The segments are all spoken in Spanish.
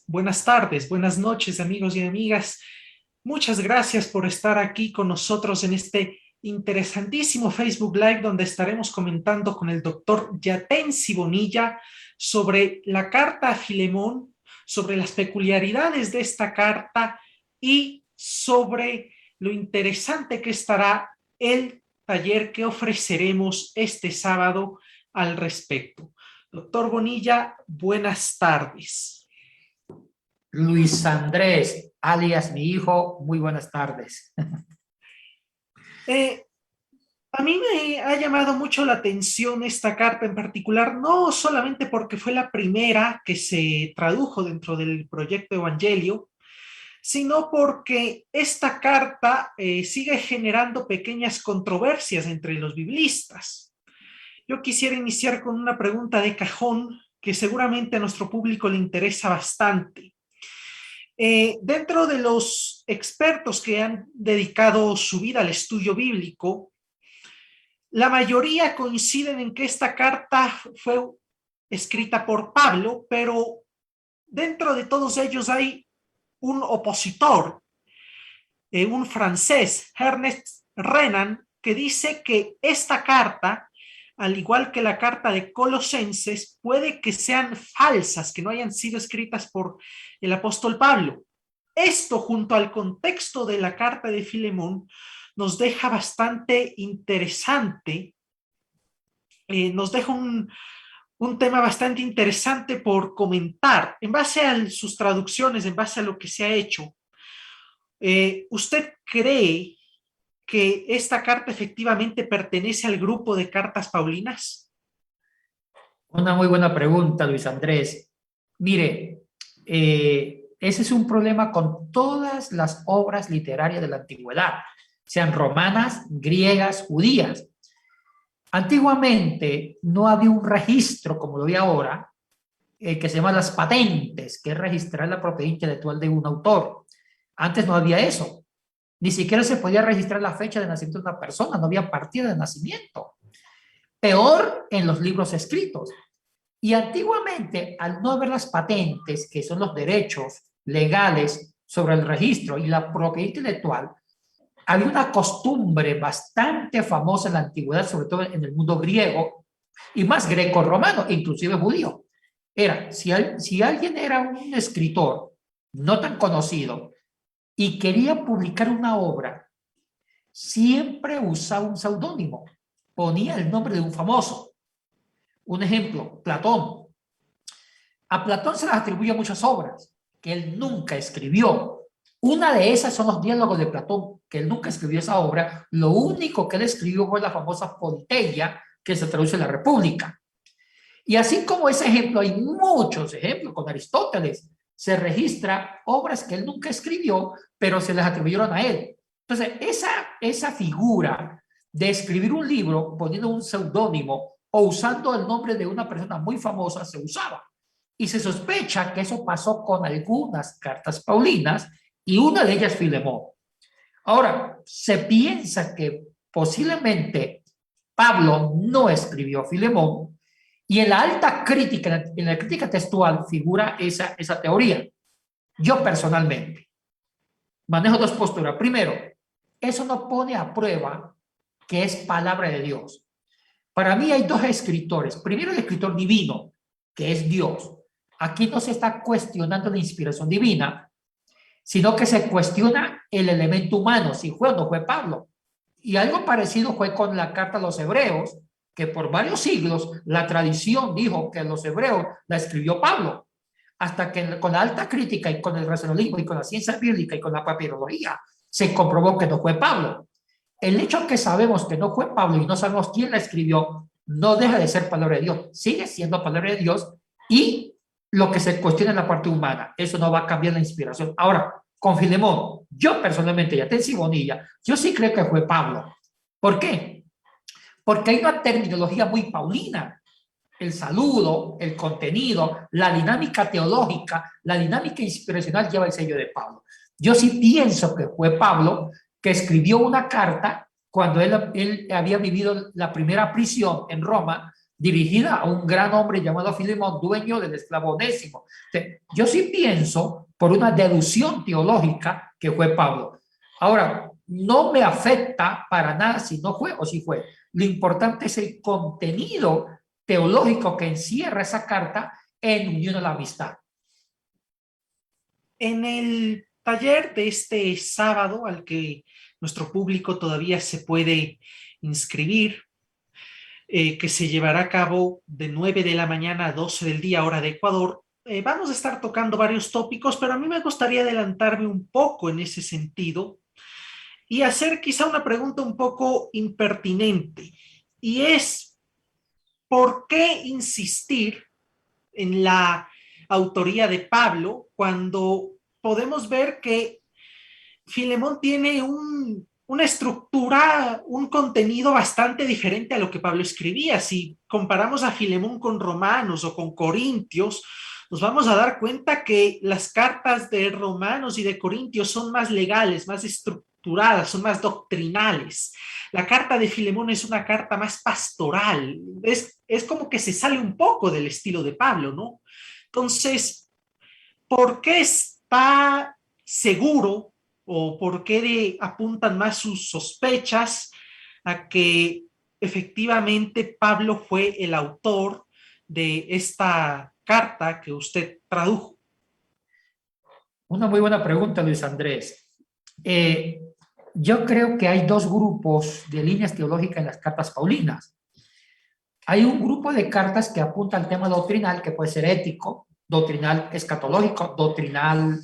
buenas tardes, buenas noches, amigos y amigas. Muchas gracias por estar aquí con nosotros en este interesantísimo Facebook Live donde estaremos comentando con el doctor Yatensi Bonilla sobre la carta a Filemón, sobre las peculiaridades de esta carta y sobre lo interesante que estará el taller que ofreceremos este sábado al respecto. Doctor Bonilla, buenas tardes. Luis Andrés, alias mi hijo, muy buenas tardes. Eh, a mí me ha llamado mucho la atención esta carta en particular, no solamente porque fue la primera que se tradujo dentro del proyecto Evangelio, sino porque esta carta sigue generando pequeñas controversias entre los biblistas. Yo quisiera iniciar con una pregunta de cajón que seguramente a nuestro público le interesa bastante. Dentro de los expertos que han dedicado su vida al estudio bíblico, la mayoría coinciden en que esta carta fue escrita por Pablo, pero dentro de todos ellos hay un opositor, un francés, Ernest Renan, que dice que esta carta, al igual que la carta de Colosenses, puede que sean falsas, que no hayan sido escritas por el apóstol Pablo. Esto, junto al contexto de la carta de Filemón, nos deja bastante interesante, nos deja un tema bastante interesante por comentar. En base a sus traducciones, en base a lo que se ha hecho, ¿usted cree que esta carta efectivamente pertenece al grupo de cartas paulinas? Una muy buena pregunta, Luis Andrés. Mire, ese es un problema con todas las obras literarias de la antigüedad, sean romanas, griegas, judías. Antiguamente no había un registro como lo hay ahora, que se llama las patentes, que es registrar la propiedad intelectual de un autor. Antes no había eso. Ni siquiera se podía registrar la fecha de nacimiento de una persona, no había partida de nacimiento. Peor en los libros escritos. Y antiguamente, al no haber las patentes, que son los derechos legales sobre el registro y la propiedad intelectual, había una costumbre bastante famosa en la antigüedad, sobre todo en el mundo griego, y más greco-romano, inclusive judío. Era, si alguien era un escritor no tan conocido y quería publicar una obra, siempre usaba un seudónimo, ponía el nombre de un famoso. Un ejemplo, Platón. A Platón se le atribuye muchas obras que él nunca escribió. Una de esas son los diálogos de Platón, que él nunca escribió esa obra. Lo único que él escribió fue la famosa Politeia, que se traduce en la República. Y así como ese ejemplo, hay muchos ejemplos. Con Aristóteles se registra obras que él nunca escribió, pero se les atribuyeron a él. Entonces, esa figura de escribir un libro poniendo un seudónimo o usando el nombre de una persona muy famosa se usaba. Y se sospecha que eso pasó con algunas cartas paulinas y una de ellas Filemón. Ahora, se piensa que posiblemente Pablo no escribió Filemón y en la alta crítica, en la crítica textual figura esa teoría. Yo personalmente manejo dos posturas. Primero, eso no pone a prueba que es palabra de Dios. Para mí hay dos escritores. Primero, el escritor divino, que es Dios. Aquí no se está cuestionando la inspiración divina, sino que se cuestiona el elemento humano, si fue o no fue Pablo. Y algo parecido fue con la carta a los hebreos, que por varios siglos la tradición dijo que los hebreos la escribió Pablo, hasta que con la alta crítica y con el racionalismo y con la ciencia bíblica y con la papirología se comprobó que no fue Pablo. El hecho que sabemos que no fue Pablo y no sabemos quién la escribió, no deja de ser palabra de Dios, sigue siendo palabra de Dios y lo que se cuestiona es la parte humana, eso no va a cambiar la inspiración. Ahora, con Filemón, yo personalmente, Yatensi Bonilla, yo sí creo que fue Pablo. ¿Por qué? Porque hay una terminología muy paulina. El saludo, el contenido, la dinámica teológica, la dinámica inspiracional lleva el sello de Pablo. Yo sí pienso que fue Pablo que escribió una carta cuando él había vivido la primera prisión en Roma, dirigida a un gran hombre llamado Filemón, dueño del esclavo Onésimo. Entonces, yo sí pienso, por una deducción teológica, que fue Pablo. Ahora, no me afecta para nada si no fue o si fue. Lo importante es el contenido teológico que encierra esa carta en unión a la amistad. En el taller de este sábado, al que nuestro público todavía se puede inscribir, que se llevará a cabo de 9 de la mañana a 12 del día, hora de Ecuador, vamos a estar tocando varios tópicos, pero a mí me gustaría adelantarme un poco en ese sentido y hacer quizá una pregunta un poco impertinente, y es, ¿por qué insistir en la autoría de Pablo cuando podemos ver que Filemón tiene una estructura, un contenido bastante diferente a lo que Pablo escribía? Si comparamos a Filemón con Romanos o con Corintios, nos vamos a dar cuenta que las cartas de Romanos y de Corintios son más legales, más estructuradas, son más doctrinales. La carta de Filemón es una carta más pastoral, es como que se sale un poco del estilo de Pablo, ¿no? Entonces, ¿por qué está seguro o por qué apuntan más sus sospechas a que efectivamente Pablo fue el autor de esta carta que usted tradujo? Una muy buena pregunta, Luis Andrés. Eh, yo creo que hay dos grupos de líneas teológicas en las cartas paulinas. Hay un grupo de cartas que apunta al tema doctrinal, que puede ser ético, doctrinal escatológico, doctrinal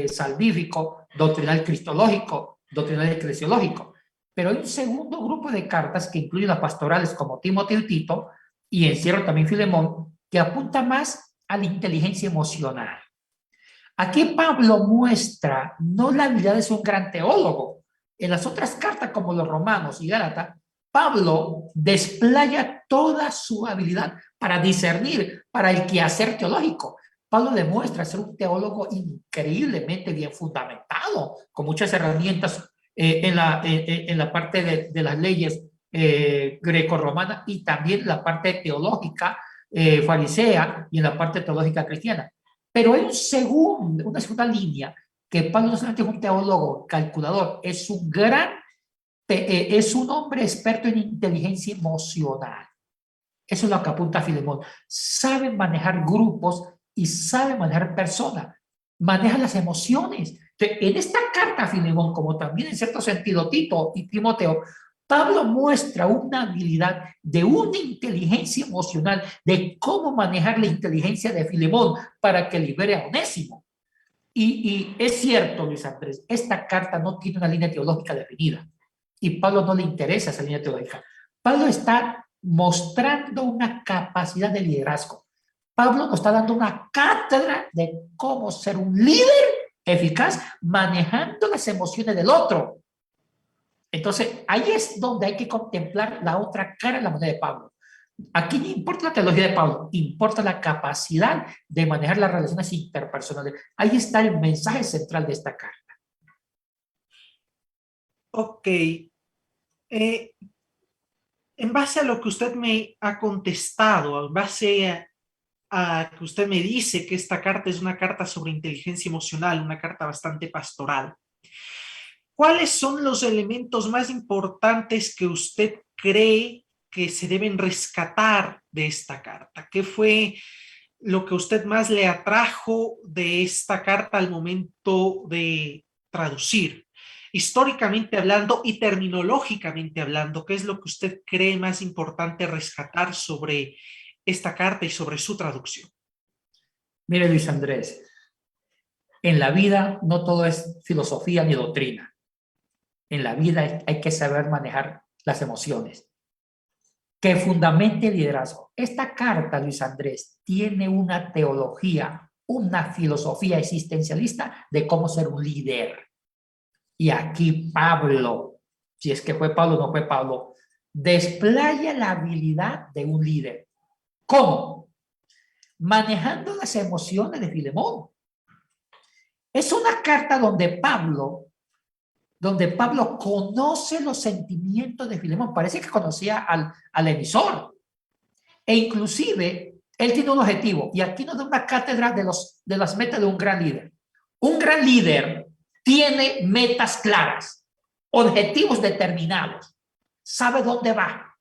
salvífico, doctrinal cristológico, doctrinal eclesiológico. Pero hay un segundo grupo de cartas que incluyen las pastorales como Timoteo y Tito, y encierro también Filemón, que apunta más a la inteligencia emocional. Aquí Pablo muestra no la habilidad de ser un gran teólogo. En las otras cartas, como los Romanos y Gálatas, Pablo desplaya toda su habilidad para discernir, para el quehacer teológico. Pablo demuestra ser un teólogo increíblemente bien fundamentado, con muchas herramientas en la parte de las leyes greco-romanas y también la parte teológica farisea y en la parte teológica cristiana. Pero hay una segunda línea, que Pablo no solamente es un teólogo calculador, es un hombre experto en inteligencia emocional. Eso es lo que apunta Filemón. Sabe manejar grupos y sabe manejar personas. Maneja las emociones. Entonces, en esta carta a Filemón, como también en cierto sentido Tito y Timoteo, Pablo muestra una habilidad de una inteligencia emocional, de cómo manejar la inteligencia de Filemón para que libere a Onésimo. Y es cierto, Luis Andrés, esta carta no tiene una línea teológica definida. Y Pablo no le interesa esa línea teológica. Pablo está mostrando una capacidad de liderazgo. Pablo nos está dando una cátedra de cómo ser un líder eficaz manejando las emociones del otro. Entonces, ahí es donde hay que contemplar la otra cara de la moneda de Pablo. Aquí no importa la teología de Pablo, importa la capacidad de manejar las relaciones interpersonales. Ahí está el mensaje central de esta carta. Ok, en base a lo que usted me ha contestado, en base a que usted me dice que esta carta es una carta sobre inteligencia emocional, una carta bastante pastoral, ¿cuáles son los elementos más importantes que usted cree que se deben rescatar de esta carta? ¿Qué fue lo que usted más le atrajo de esta carta al momento de traducir? Históricamente hablando y terminológicamente hablando, ¿qué es lo que usted cree más importante rescatar sobre esta carta y sobre su traducción? Mire, Luis Andrés, en la vida no todo es filosofía ni doctrina. En la vida hay que saber manejar las emociones. Que fundamente el liderazgo. Esta carta, Luis Andrés, tiene una teología, una filosofía existencialista de cómo ser un líder. Y aquí Pablo, si es que fue Pablo o no fue Pablo, desplaya la habilidad de un líder. ¿Cómo? Manejando las emociones de Filemón. Es una carta donde Pablo conoce los sentimientos de Filemón. Parece que conocía al emisor. E inclusive, él tiene un objetivo. Y aquí nos da una cátedra de las metas de un gran líder. Un gran líder tiene metas claras, objetivos determinados, sabe dónde va.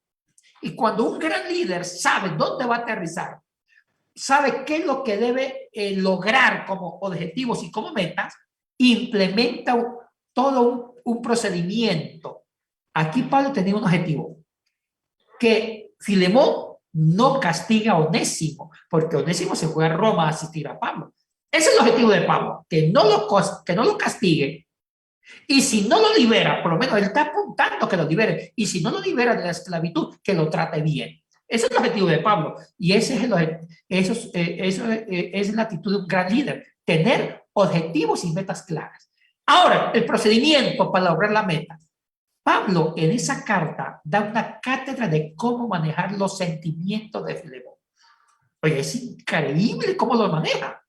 Y cuando un gran líder sabe dónde va a aterrizar, sabe qué es lo que debe lograr como objetivos y como metas, implementa todo un procedimiento. Aquí Pablo tenía un objetivo, que Filemón no castiga a Onésimo, porque Onésimo se fue a Roma a asistir a Pablo. Ese es el objetivo de Pablo, que no lo castigue. Y si no lo libera, por lo menos él está apuntando que lo libere. Y si no lo libera de la esclavitud, que lo trate bien. Ese es el objetivo de Pablo. Y ese es es la actitud de un gran líder. Tener objetivos y metas claras. Ahora, el procedimiento para lograr la meta. Pablo en esa carta da una cátedra de cómo manejar los sentimientos de Filemón. Oye, es increíble cómo lo maneja.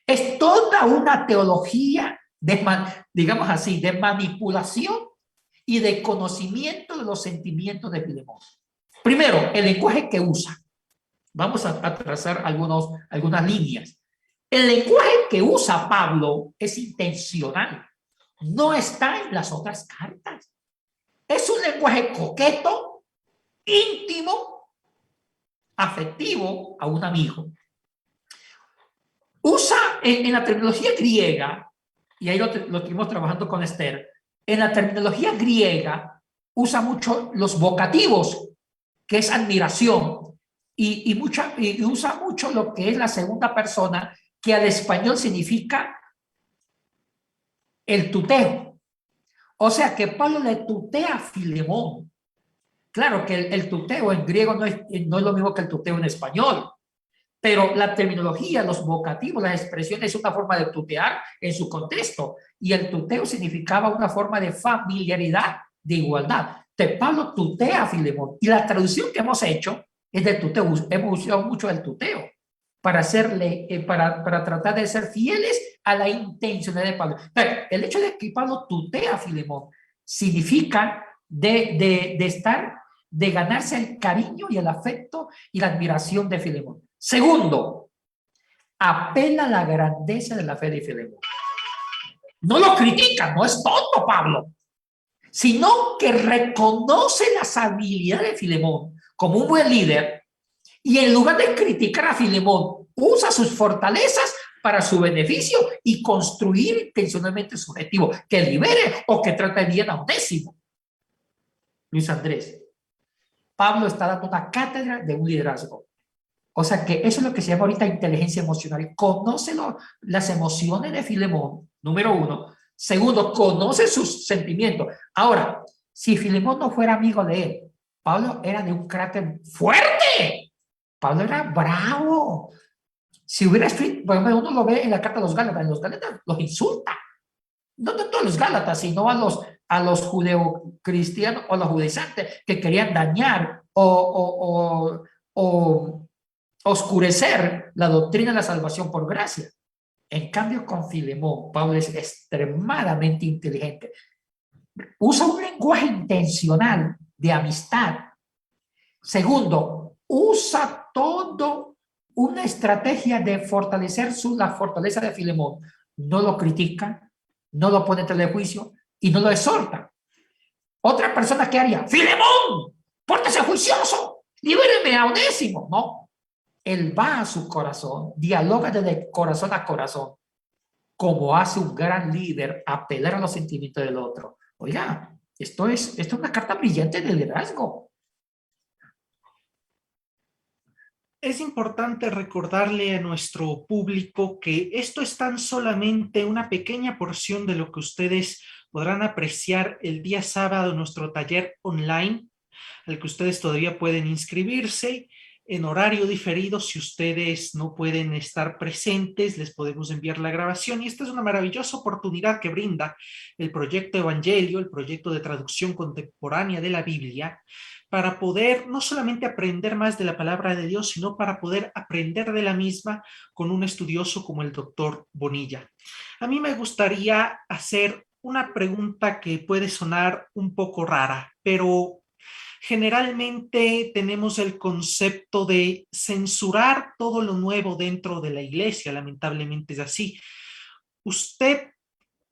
Es toda una teología de, digamos así, de manipulación y de conocimiento de los sentimientos de Filemón. Primero, el lenguaje que usa. Vamos a trazar algunas líneas. El lenguaje que usa Pablo es intencional. No está en las otras cartas. Es un lenguaje coqueto, íntimo, afectivo a un amigo. Usa en la terminología griega, y ahí lo estuvimos trabajando con Esther, en la terminología griega usa mucho los vocativos, que es admiración, y usa mucho lo que es la segunda persona, que al español significa el tuteo. O sea que Pablo le tutea a Filemón. Claro que el tuteo en griego no es lo mismo que el tuteo en español, pero la terminología, los vocativos, las expresiones es una forma de tutear en su contexto, y el tuteo significaba una forma de familiaridad, de igualdad. Pablo tutea a Filemón, y la traducción que hemos hecho es del tuteo. Hemos usado mucho el tuteo para para tratar de ser fieles a la intencionalidad de Pablo. Pero el hecho de que Pablo tutea a Filemón significa de ganarse el cariño y el afecto y la admiración de Filemón. Segundo, apela a la grandeza de la fe de Filemón. No lo critica, no es tonto Pablo, sino que reconoce las habilidades de Filemón como un buen líder, y en lugar de criticar a Filemón, usa sus fortalezas para su beneficio y construir intencionalmente su objetivo, que libere o que trate bien a Onésimo. Luis Andrés, Pablo está dando una cátedra de un liderazgo. O sea que eso es lo que se llama ahorita inteligencia emocional. Conoce las emociones de Filemón, número uno. Segundo, conoce sus sentimientos. Ahora, si Filemón no fuera amigo de él, Pablo era de un carácter fuerte. Pablo era bravo. Si hubiera escrito, por ejemplo, uno lo ve en la carta de los Gálatas, en los Gálatas los insulta. No tanto a los Gálatas, sino a los judeocristianos o a los judaizantes que querían dañar o oscurecer la doctrina de la salvación por gracia. En cambio, con Filemón, Pablo es extremadamente inteligente. Usa un lenguaje intencional de amistad. Segundo, usa todo una estrategia de fortalecer la fortaleza de Filemón. No lo critica, no lo pone en tela de juicio y no lo exhorta. Otra persona, ¿qué haría? ¡Filemón! ¡Pórtese juicioso! ¡Libéreme a Onésimo! No. Él va a su corazón, dialoga desde corazón a corazón, como hace un gran líder, apelar a los sentimientos del otro. Oiga, esto es una carta brillante de liderazgo. Es importante recordarle a nuestro público que esto es tan solamente una pequeña porción de lo que ustedes podrán apreciar el día sábado en nuestro taller online, al que ustedes todavía pueden inscribirse en horario diferido. Si ustedes no pueden estar presentes, les podemos enviar la grabación, y esta es una maravillosa oportunidad que brinda el proyecto Evangelio, el proyecto de traducción contemporánea de la Biblia, para poder no solamente aprender más de la palabra de Dios, sino para poder aprender de la misma con un estudioso como el doctor Bonilla. A mí me gustaría hacer una pregunta que puede sonar un poco rara, pero Generalmente tenemos el concepto de censurar todo lo nuevo dentro de la iglesia, lamentablemente es así. ¿Usted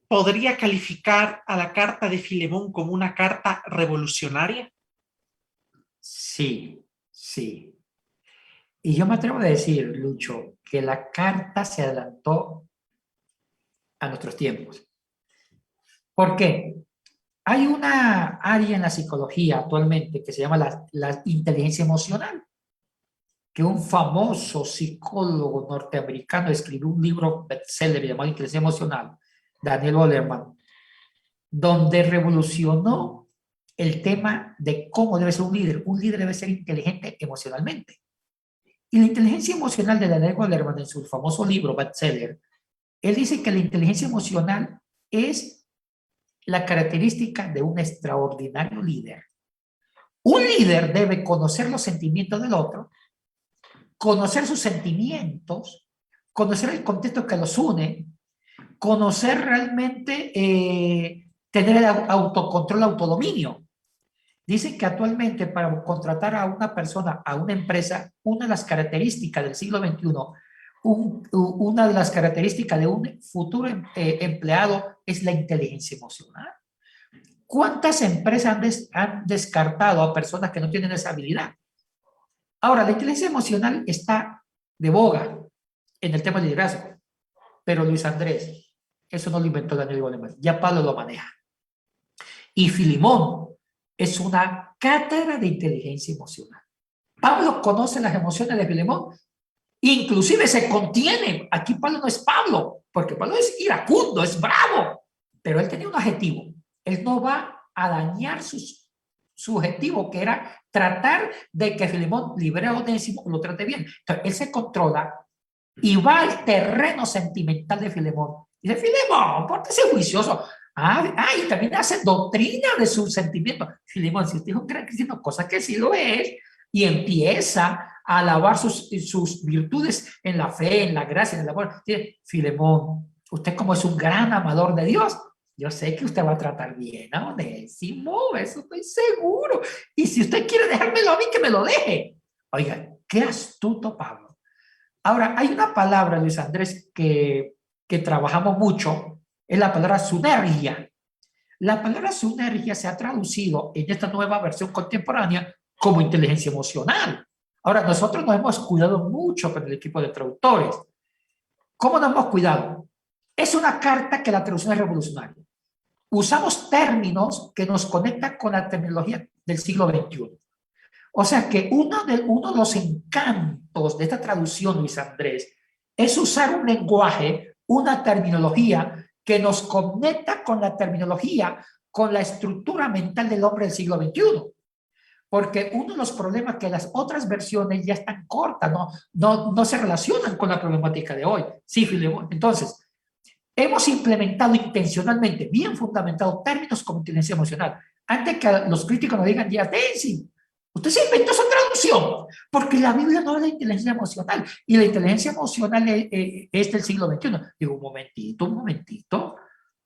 podría calificar a la carta de Filemón como una carta revolucionaria? Sí, sí. Y yo me atrevo a decir, Lucho, que la carta se adelantó a nuestros tiempos. ¿Por qué? Hay una área en la psicología actualmente que se llama la inteligencia emocional, que un famoso psicólogo norteamericano escribió un libro bestseller llamado Inteligencia Emocional, Daniel Goleman, donde revolucionó el tema de cómo debe ser un líder. Un líder debe ser inteligente emocionalmente. Y la inteligencia emocional de Daniel Goleman, en su famoso libro bestseller, él dice que la inteligencia emocional es la característica de un extraordinario líder. Un líder debe conocer los sentimientos del otro, conocer sus sentimientos, conocer el contexto que los une, conocer realmente, tener el autocontrol, autodominio. Dicen que actualmente para contratar a una persona, a una empresa, una de las características del siglo XXI, una de las características de un futuro empleado es la inteligencia emocional. ¿Cuántas empresas han descartado a personas que no tienen esa habilidad? Ahora, la inteligencia emocional está de boga en el tema de liderazgo, pero Luis Andrés, eso no lo inventó Daniel Goleman, ya Pablo lo maneja. Y Filimón es una cátedra de inteligencia emocional. Pablo conoce las emociones de Filemón, inclusive se contiene. Aquí Pablo no es Pablo, porque Pablo es iracundo, es bravo, pero él tenía un objetivo. Él no va a dañar su objetivo, que era tratar de que Filemón libere a Onésimo o lo trate bien. Entonces, él se controla y va al terreno sentimental de Filemón. Dice, Filemón, pórtese juicioso. Y también hace doctrina de sus sentimientos. Filemón, si usted es un gran cristiano, cosa que sí lo es, y empieza a alabar sus virtudes en la fe, en la gracia, en el amor. Dice, Filemón, usted como es un gran amador de Dios, yo sé que usted va a tratar bien a Onésimo, eso estoy seguro. Y si usted quiere dejármelo a mí, que me lo deje. Oiga, qué astuto Pablo. Ahora, hay una palabra, Luis Andrés, que trabajamos mucho, es la palabra sinergia. La palabra sinergia se ha traducido en esta nueva versión contemporánea como inteligencia emocional. Ahora, nosotros nos hemos cuidado mucho con el equipo de traductores. ¿Cómo nos hemos cuidado? Es una carta que la traducción es revolucionaria. Usamos términos que nos conectan con la terminología del siglo XXI. O sea que uno de los encantos de esta traducción, Luis Andrés, es usar un lenguaje, una terminología que nos conecta con la terminología, con la estructura mental del hombre del siglo XXI. Porque uno de los problemas que las otras versiones ya están cortas, no se relacionan con la problemática de hoy. Sí, Filemón. Entonces, hemos implementado intencionalmente, bien fundamentado, términos como inteligencia emocional. Antes que los críticos nos digan, ya, Daisy, usted se inventó esa traducción, porque la Biblia no es de inteligencia emocional, y la inteligencia emocional es del siglo XXI. Digo, un momentito.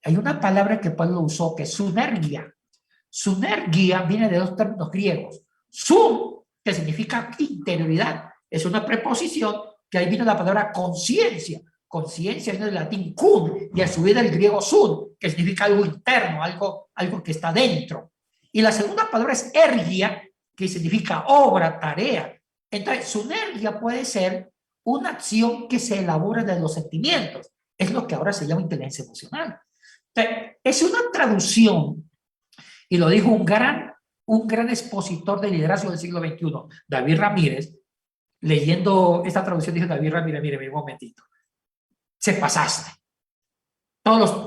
Hay una palabra que Pablo usó, que es sunergia. Sunergia viene de dos términos griegos. Sun, que significa interioridad, es una preposición que ahí viene la palabra conciencia. Conciencia viene del latín kun, y a su vez del griego sun, que significa algo interno, algo que está dentro. Y la segunda palabra es ergia, que significa obra, tarea. Entonces, sunergia puede ser una acción que se elabora de los sentimientos. Es lo que ahora se llama inteligencia emocional. Entonces, es una traducción, y lo dijo un gran expositor de liderazgo del siglo XXI, David Ramírez. Leyendo esta traducción, dijo David Ramírez, mire, un momentito, se pasaste.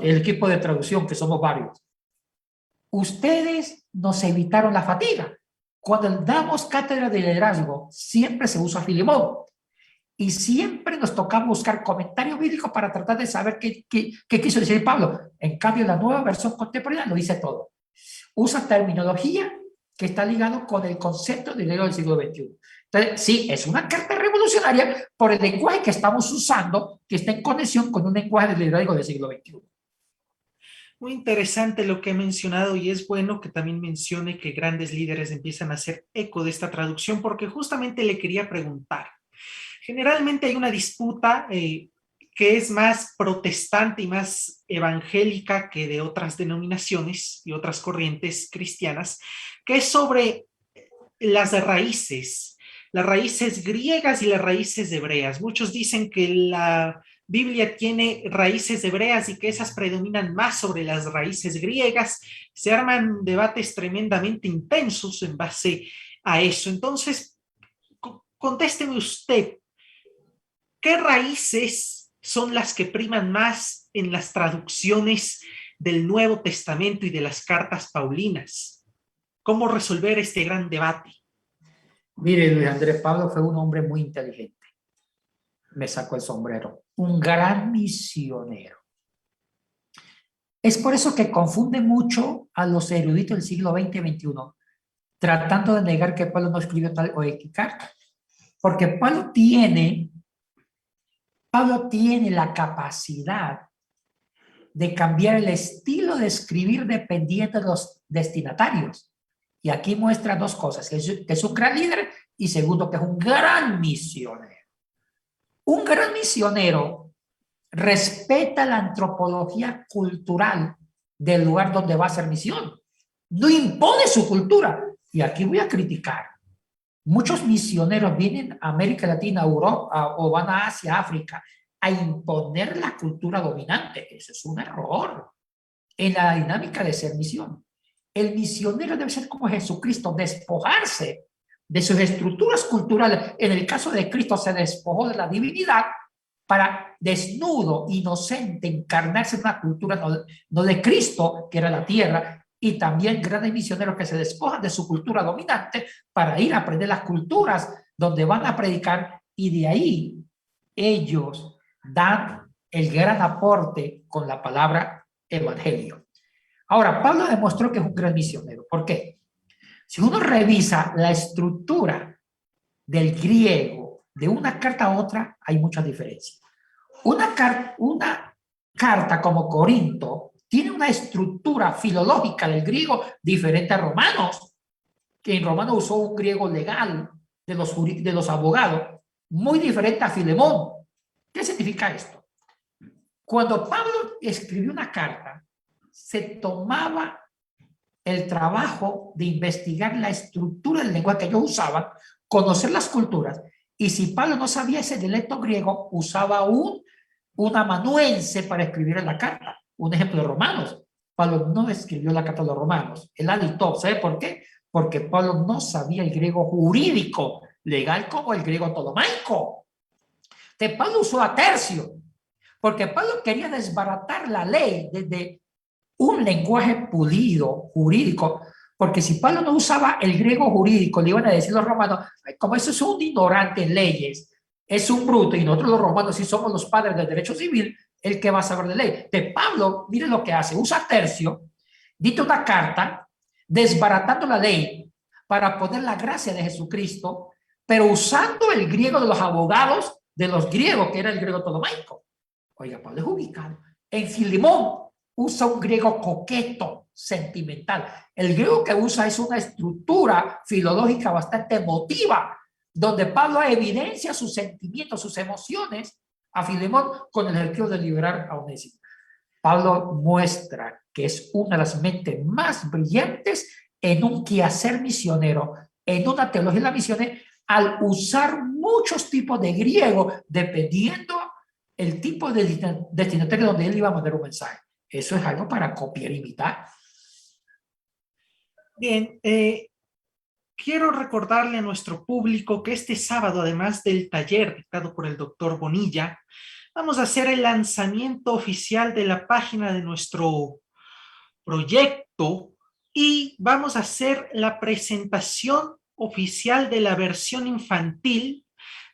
El equipo de traducción, que somos varios, ustedes nos evitaron la fatiga. Cuando damos cátedra de liderazgo, siempre se usa Filemón. Y siempre nos toca buscar comentarios bíblicos para tratar de saber qué quiso decir Pablo. En cambio, la nueva versión contemporánea lo dice todo. Usa terminología que está ligado con el concepto de liderazgo del siglo XXI. Entonces, sí, es una carta revolucionaria por el lenguaje que estamos usando, que está en conexión con un lenguaje de liderazgo del siglo XXI. Muy interesante lo que he mencionado y es bueno que también mencione que grandes líderes empiezan a hacer eco de esta traducción porque justamente le quería preguntar. Generalmente hay una disputa que es más protestante y más evangélica que de otras denominaciones y otras corrientes cristianas, que es sobre las raíces griegas y las raíces hebreas. Muchos dicen que la Biblia tiene raíces hebreas y que esas predominan más sobre las raíces griegas. Se arman debates tremendamente intensos en base a eso. Entonces, contésteme usted, ¿qué raíces son las que priman más en las traducciones del Nuevo Testamento y de las cartas paulinas? ¿Cómo resolver este gran debate? Mire, Luis Andrés, Pablo fue un hombre muy inteligente. Me sacó el sombrero. Un gran misionero. Es por eso que confunde mucho a los eruditos del siglo XX y XXI, tratando de negar que Pablo no escribió tal o X carta. Porque Pablo tiene la capacidad de cambiar el estilo de escribir dependiendo de los destinatarios. Y aquí muestra dos cosas, que es un gran líder y segundo, que es un gran misionero. Un gran misionero respeta la antropología cultural del lugar donde va a hacer misión. No impone su cultura. Y aquí voy a criticar. Muchos misioneros vienen a América Latina, Europa o van a Asia, África, a imponer la cultura dominante. Eso es un error en la dinámica de ser misión. El misionero debe ser como Jesucristo, despojarse de sus estructuras culturales. En el caso de Cristo se despojó de la divinidad para desnudo, inocente, encarnarse en una cultura no de Cristo, que era la tierra, y también grandes misioneros que se despojan de su cultura dominante para ir a aprender las culturas donde van a predicar, y de ahí ellos dan el gran aporte con la palabra evangelio. Ahora, Pablo demostró que es un gran misionero. ¿Por qué? Si uno revisa la estructura del griego de una carta a otra, hay muchas diferencias. Una carta como Corinto tiene una estructura filológica del griego diferente a Romanos, que en Romanos usó un griego legal de los abogados, muy diferente a Filemón. ¿Qué significa esto? Cuando Pablo escribió una carta, se tomaba el trabajo de investigar la estructura del lenguaje que ellos usaban, conocer las culturas, y si Pablo no sabía ese dialecto griego, usaba un amanuense para escribir en la carta. Un ejemplo de Romanos. Pablo no escribió la carta de los Romanos, él la dictó. ¿Sabe por qué? Porque Pablo no sabía el griego jurídico, legal como el griego ptolomaico. Entonces Pablo usó a Tercio, porque Pablo quería desbaratar la ley desde un lenguaje pulido, jurídico, porque si Pablo no usaba el griego jurídico, le iban a decir los romanos, como eso es un ignorante en leyes, es un bruto, y nosotros los romanos sí somos los padres del derecho civil, el que va a saber de ley. De Pablo, mire lo que hace, usa Tercio, dicta una carta, desbaratando la ley para poner la gracia de Jesucristo, pero usando el griego de los abogados de los griegos, que era el griego ptolomaico. Oiga, Pablo es ubicado. En Filemón usa un griego coqueto, sentimental. El griego que usa es una estructura filológica bastante emotiva, donde Pablo evidencia sus sentimientos, sus emociones a Filemón con el objetivo de liberar a Onésimo. Pablo muestra que es una de las mentes más brillantes en un quehacer misionero, en una teología de la misión, al usar muchos tipos de griego, dependiendo el tipo de destinatario donde él iba a mandar un mensaje. Eso es algo para copiar e imitar. Bien, quiero recordarle a nuestro público que este sábado, además del taller dictado por el doctor Bonilla, vamos a hacer el lanzamiento oficial de la página de nuestro proyecto y vamos a hacer la presentación oficial de la versión infantil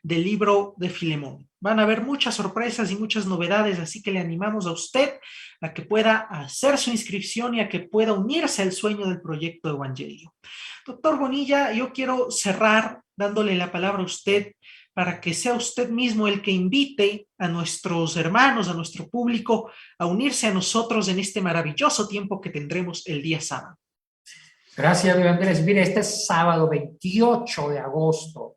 del libro de Filemón. Van a haber muchas sorpresas y muchas novedades, así que le animamos a usted a que pueda hacer su inscripción y a que pueda unirse al sueño del proyecto de Evangelio. Doctor Bonilla, yo quiero cerrar dándole la palabra a usted para que sea usted mismo el que invite a nuestros hermanos, a nuestro público, a unirse a nosotros en este maravilloso tiempo que tendremos el día sábado. Gracias, Luis Andrés. Mire, este sábado 28 de agosto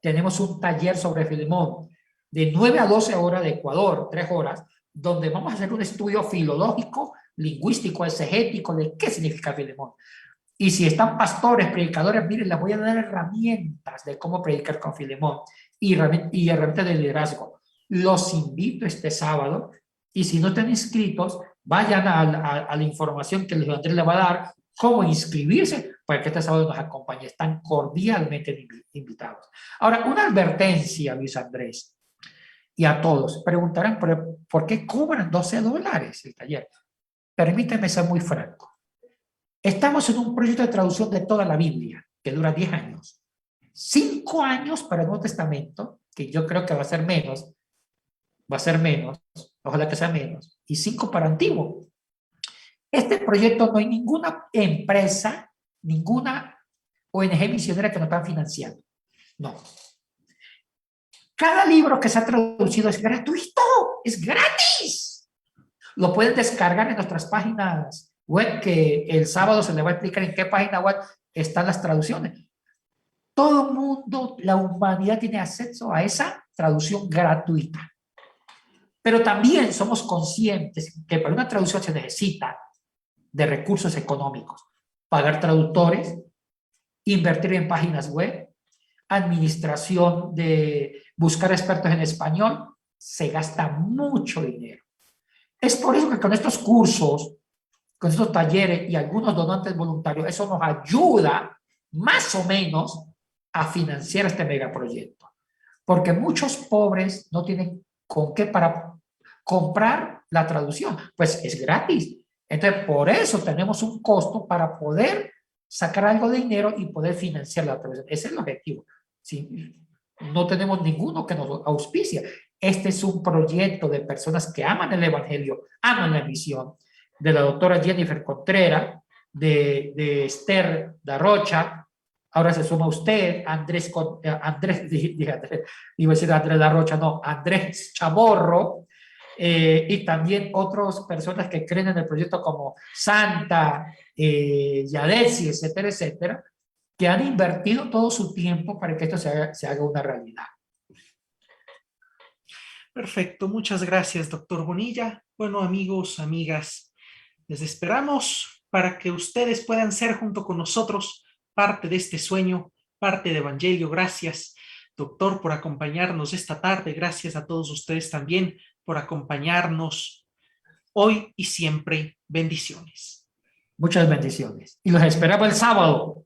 tenemos un taller sobre Filemón de 9 a 12 horas de Ecuador, 3 horas, donde vamos a hacer un estudio filológico, lingüístico, exegético de qué significa Filemón. Y si están pastores, predicadores, miren, les voy a dar herramientas de cómo predicar con Filemón y herramientas de liderazgo. Los invito este sábado y si no están inscritos, vayan a la información que Luis Andrés le va a dar, cómo inscribirse para que este sábado nos acompañe. Están cordialmente invitados. Ahora, una advertencia, Luis Andrés, y a todos. Preguntarán por qué cobran $12 el taller. Permíteme ser muy franco. Estamos en un proyecto de traducción de toda la Biblia, que dura 10 años. 5 años para el Nuevo Testamento, que yo creo que va a ser menos, ojalá que sea menos, y 5 para Antiguo. Este proyecto no hay ninguna empresa, ninguna ONG misionera que nos están financiando. No. Cada libro que se ha traducido es gratuito, es gratis. Lo pueden descargar en nuestras páginas web, que el sábado se le va a explicar en qué página web están las traducciones. Todo el mundo, la humanidad tiene acceso a esa traducción gratuita. Pero también somos conscientes que para una traducción se necesita de recursos económicos, pagar traductores, invertir en páginas web, administración de buscar expertos en español, se gasta mucho dinero. Es por eso que con estos cursos, con estos talleres y algunos donantes voluntarios, eso nos ayuda más o menos a financiar este megaproyecto. Porque muchos pobres no tienen con qué para comprar la traducción, pues es gratis. Entonces, por eso tenemos un costo para poder sacar algo de dinero y poder financiar la traducción. Ese es el objetivo. ¿Sí? No tenemos ninguno que nos auspicie. Este es un proyecto de personas que aman el Evangelio, aman la misión, de la doctora Jennifer Contreras, de Esther Darrocha, ahora se suma usted, Andrés Darrocha, no, Andrés Chamorro, y también otras personas que creen en el proyecto como Santa, Yadesi, etcétera, etcétera, que han invertido todo su tiempo para que esto se haga una realidad. Perfecto, muchas gracias, doctor Bonilla. Bueno, amigos, amigas, les esperamos para que ustedes puedan ser junto con nosotros parte de este sueño, parte de Evangelio. Gracias, doctor, por acompañarnos esta tarde. Gracias a todos ustedes también por acompañarnos hoy y siempre. Bendiciones. Muchas bendiciones. Y los esperamos el sábado.